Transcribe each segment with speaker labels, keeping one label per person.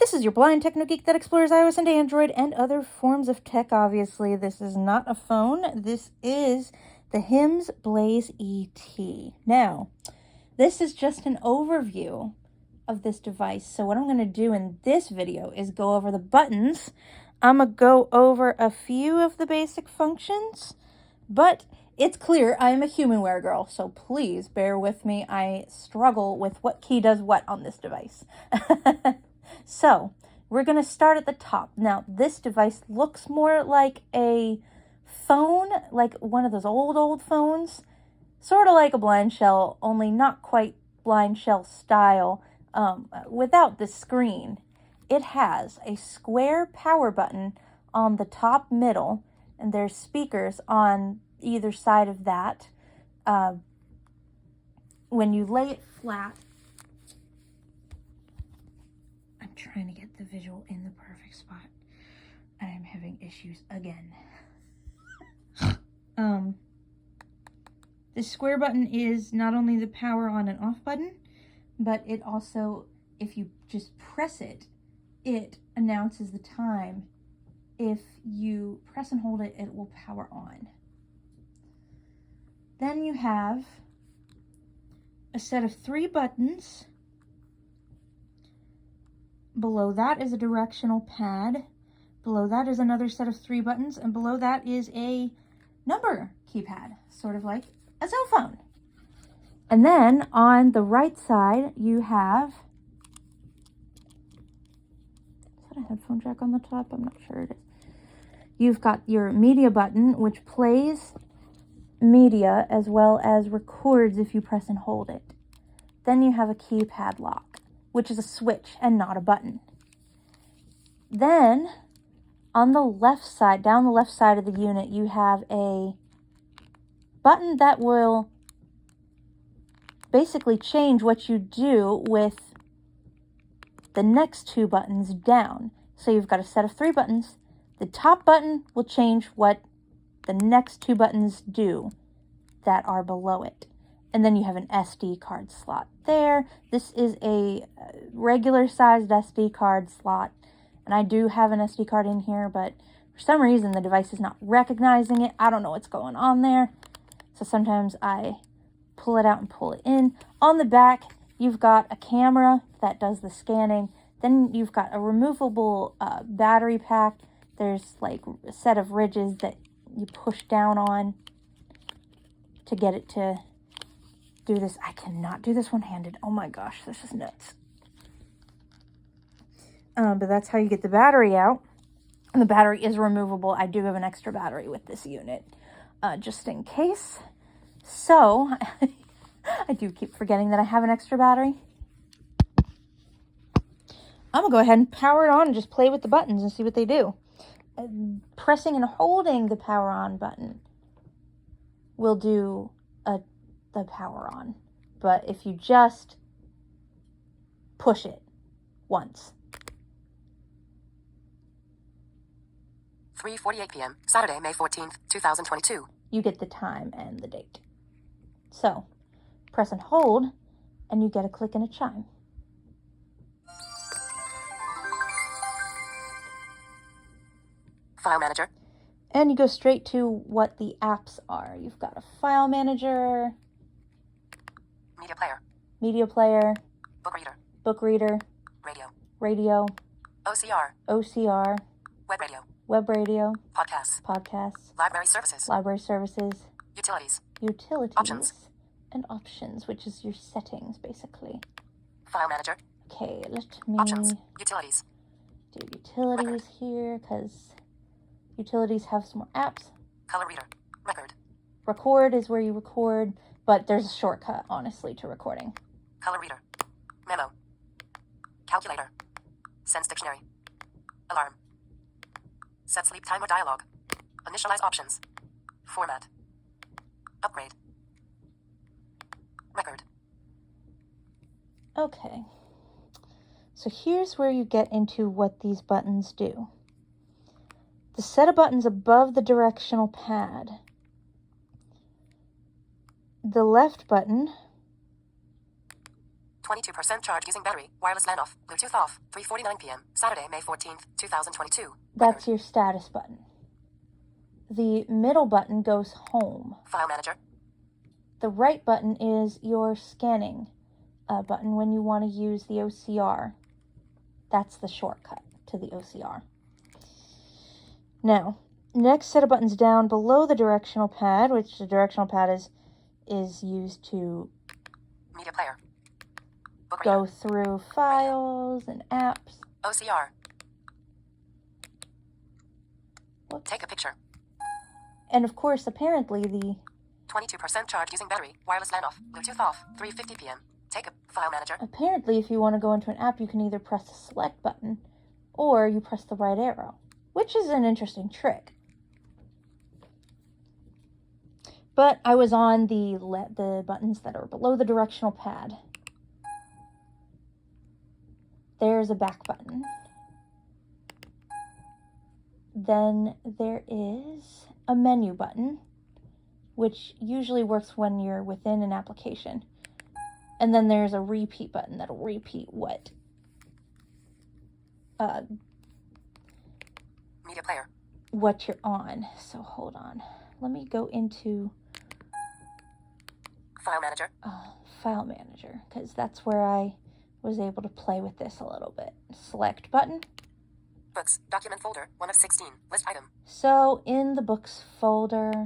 Speaker 1: This is your blind techno geek that explores iOS and Android and other forms of tech, obviously. This is not a phone. This is the HIMS Blaze ET. Now, this is just an overview of this device. So what I'm going to do in this video is go over the buttons. I'm going to go over a few of the basic functions, but it's clear I am a Humanware girl, so please bear with me. I struggle with what key does what on this device. So, we're going to start at the top. Now, this device looks more like a phone, like one of those old phones. Sort of like a blind shell, only not quite blind shell style, without the screen. It has a square power button on the top middle, and there's speakers on either side of that. When you lay it flat, I'm trying to get the visual in the perfect spot. I am having issues again. The square button is not only the power on and off button, but it also, if you just press it, it announces the time. If you press and hold it, it will power on. Then you have a set of 3 buttons. Below that is a directional pad. Below that is another set of 3 buttons, and below that is a number keypad, sort of like a cell phone. And then on the right side, you have, is that a headphone jack on the top? I'm not sure it is. You've got your media button, which plays media as well as records if you press and hold it. Then you have a keypad lock, which is a switch and not a button. Then on the left side, down the left side of the unit, you have a button that will basically change what you do with the next 2 buttons down. So you've got a set of 3 buttons. The top button will change what the next 2 buttons do that are below it. And then you have an SD card slot there. This is a regular sized SD card slot. And I do have an SD card in here, but for some reason the device is not recognizing it. I don't know what's going on there. So sometimes I pull it out and pull it in. On the back, you've got a camera that does the scanning. Then you've got a removable battery pack. There's like a set of ridges that you push down on to get it to do this. I cannot do this one-handed. Oh my gosh, this is nuts. But that's how you get the battery out. And the battery is removable. I do have an extra battery with this unit, just in case. So, I do keep forgetting that I have an extra battery. I'm going to go ahead and power it on and just play with the buttons and see what they do. Pressing and holding the power on button will do the power on. But if you just push it once.
Speaker 2: 3:48 p.m. Saturday, May 14th, 2022.
Speaker 1: You get the time and the date. So, press and hold, and you get a click and a chime.
Speaker 2: File manager.
Speaker 1: And you go straight to what the apps are. You've got a file manager,
Speaker 2: Media player.
Speaker 1: book reader, radio, OCR, web radio, podcasts, library services, utilities, and options, which is your settings, basically.
Speaker 2: File manager.
Speaker 1: Okay, let me
Speaker 2: Utilities.
Speaker 1: do utilities here, because utilities have some more apps.
Speaker 2: Color reader. Record.
Speaker 1: Record is where you record, but there's a shortcut, honestly, to recording.
Speaker 2: Color reader. Memo. Calculator. Sense dictionary. Alarm. Set sleep timer dialog. Initialize options. Format. Upgrade. Record.
Speaker 1: Okay. So here's where you get into what these buttons do. The set of buttons above the directional pad. The left button
Speaker 2: 22% charge using battery. Wireless LAN off. Bluetooth off. 3:49 p.m. Saturday, May 14th, 2022.
Speaker 1: That's your status button. The middle button goes home.
Speaker 2: File manager.
Speaker 1: The right button is your scanning button when you want to use the OCR. That's the shortcut to the OCR. Now, next set of buttons down below the directional pad, which the directional pad is used to
Speaker 2: Media player. Book
Speaker 1: go
Speaker 2: reader.
Speaker 1: through files and apps.
Speaker 2: OCR.
Speaker 1: Whoops.
Speaker 2: Take a picture.
Speaker 1: And of course, apparently the
Speaker 2: 22% charge using battery. Wireless LAN off. Bluetooth off. 3:50 p.m. Take a file manager.
Speaker 1: Apparently, if you want to go into an app, you can either press the select button or you press the right arrow, which is an interesting trick. But I was on the buttons that are below the directional pad. There's a back button. Then there is a menu button, which usually works when you're within an application. And then there's a repeat button that'll repeat what
Speaker 2: Media player.
Speaker 1: what you're on. So hold on. Let me go into
Speaker 2: File manager.
Speaker 1: File Manager, because that's where I was able to play with this a little bit. Select button.
Speaker 2: Books. Document folder. 1 of 16. List item.
Speaker 1: So in the books folder,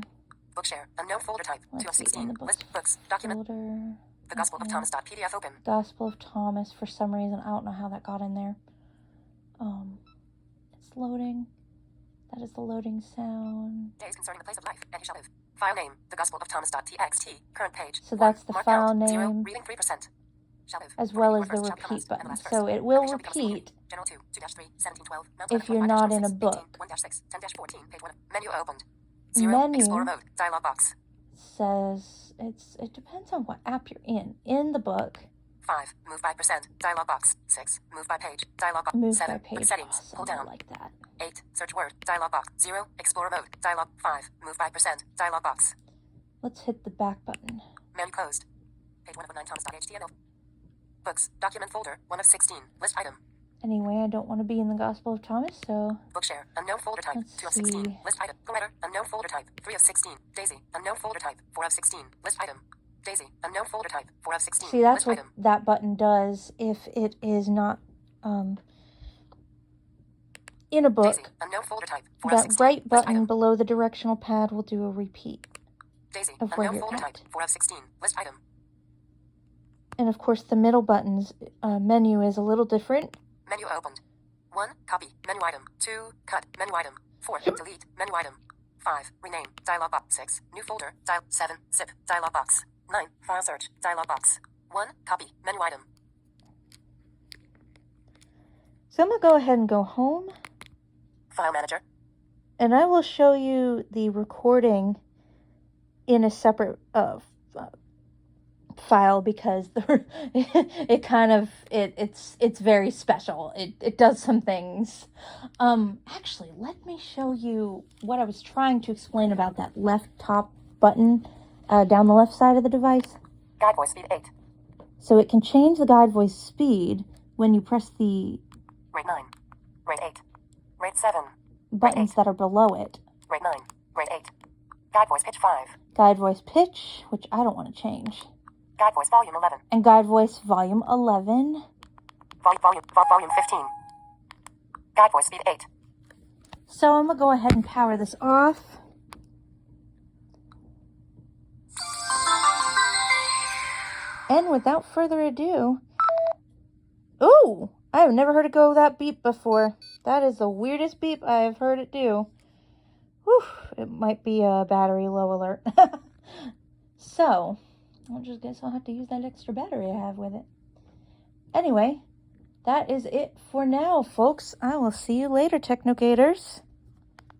Speaker 2: Bookshare. Unknown folder type. 2 of
Speaker 1: let's see, in
Speaker 2: 16.
Speaker 1: the books
Speaker 2: List books. Document.
Speaker 1: folder,
Speaker 2: The Gospel of Thomas. PDF open.
Speaker 1: Gospel of Thomas. For some reason, I don't know how that got in there. It's loading. That is the loading sound.
Speaker 2: Days concerning the place of life, and he shall live. File name. The Gospel of Thomas.txt. Current page.
Speaker 1: So that's the
Speaker 2: Mark
Speaker 1: file
Speaker 2: count,
Speaker 1: name,
Speaker 2: 0. Reading 3%. Shall live.
Speaker 1: as well as
Speaker 2: First
Speaker 1: the
Speaker 2: shall become
Speaker 1: repeat
Speaker 2: last, and the
Speaker 1: button.
Speaker 2: last
Speaker 1: So
Speaker 2: first.
Speaker 1: it will
Speaker 2: And shall become single.
Speaker 1: repeat
Speaker 2: General 2, 2-3, 1712. Mount
Speaker 1: if you're not in a book.
Speaker 2: 1-6, 10-14, page 1. Menu opened. 0.
Speaker 1: Menu
Speaker 2: Explore mode. Dialog box.
Speaker 1: says it depends on what app you're in. In the book,
Speaker 2: 5. Move by percent. Dialog box. 6. Move by page. Dialog box.
Speaker 1: move
Speaker 2: 7.
Speaker 1: by page.
Speaker 2: Settings.
Speaker 1: Awesome.
Speaker 2: Hold
Speaker 1: I
Speaker 2: down.
Speaker 1: like that.
Speaker 2: 8. Search word. Dialog box. 0. Explore mode. Dialog. 5. Move by percent. Dialog box.
Speaker 1: Let's hit the back button.
Speaker 2: Menu closed. Page 1 of 9 Thomas.html. Books. Document folder. 1 of 16. List item.
Speaker 1: Anyway, I don't want to be in the Gospel of Thomas, so
Speaker 2: Bookshare. Unknown folder type.
Speaker 1: Let's
Speaker 2: 2 of 16.
Speaker 1: see.
Speaker 2: List item. Letter. Unknown folder type. 3 of 16. Daisy. Unknown folder type. 4 of 16. List item. Daisy. Unknown folder type. 4 of 16.
Speaker 1: see, that's
Speaker 2: List
Speaker 1: what
Speaker 2: item.
Speaker 1: that button does if it is not in a book.
Speaker 2: Daisy. Unknown folder type. 4 of
Speaker 1: That
Speaker 2: 16.
Speaker 1: right
Speaker 2: List
Speaker 1: button
Speaker 2: item.
Speaker 1: below the directional pad will do a repeat.
Speaker 2: Daisy.
Speaker 1: of where
Speaker 2: Unknown
Speaker 1: you're
Speaker 2: folder type.
Speaker 1: at.
Speaker 2: 4 of 16. List item.
Speaker 1: And of course, the middle button's menu is a little different.
Speaker 2: Menu opened. 1. Copy. Menu item. 2. Cut. Menu item. 4. Delete. Menu item. 5. Rename. Dialog box. 6. New folder. 7. Zip. Dialog box. 9. File search. Dialog box. 1. Copy. Menu item.
Speaker 1: So I'm going to go ahead and go home,
Speaker 2: File manager.
Speaker 1: and I will show you the recording in a separate file because it's very special. It does some things. Actually, let me show you what I was trying to explain about that left top button down the left side of the device.
Speaker 2: Guide voice speed 8.
Speaker 1: So it can change the guide voice speed when you press the
Speaker 2: Rate 9. Rate 8. Rate 7.
Speaker 1: buttons that are below it.
Speaker 2: Rate 9. Rate 8. Guide voice pitch 5.
Speaker 1: Guide voice pitch, which I don't want to change.
Speaker 2: Guide voice volume 11.
Speaker 1: And guide voice volume 11.
Speaker 2: Volume 15. Guide voice speed 8.
Speaker 1: So I'm going to go ahead and power this off. And without further ado, ooh, I have never heard it go that beep before. That is the weirdest beep I have heard it do. Whew, it might be a battery low alert. So, I just guess I'll have to use that extra battery I have with it. Anyway, that is it for now, folks. I will see you later, Technogators.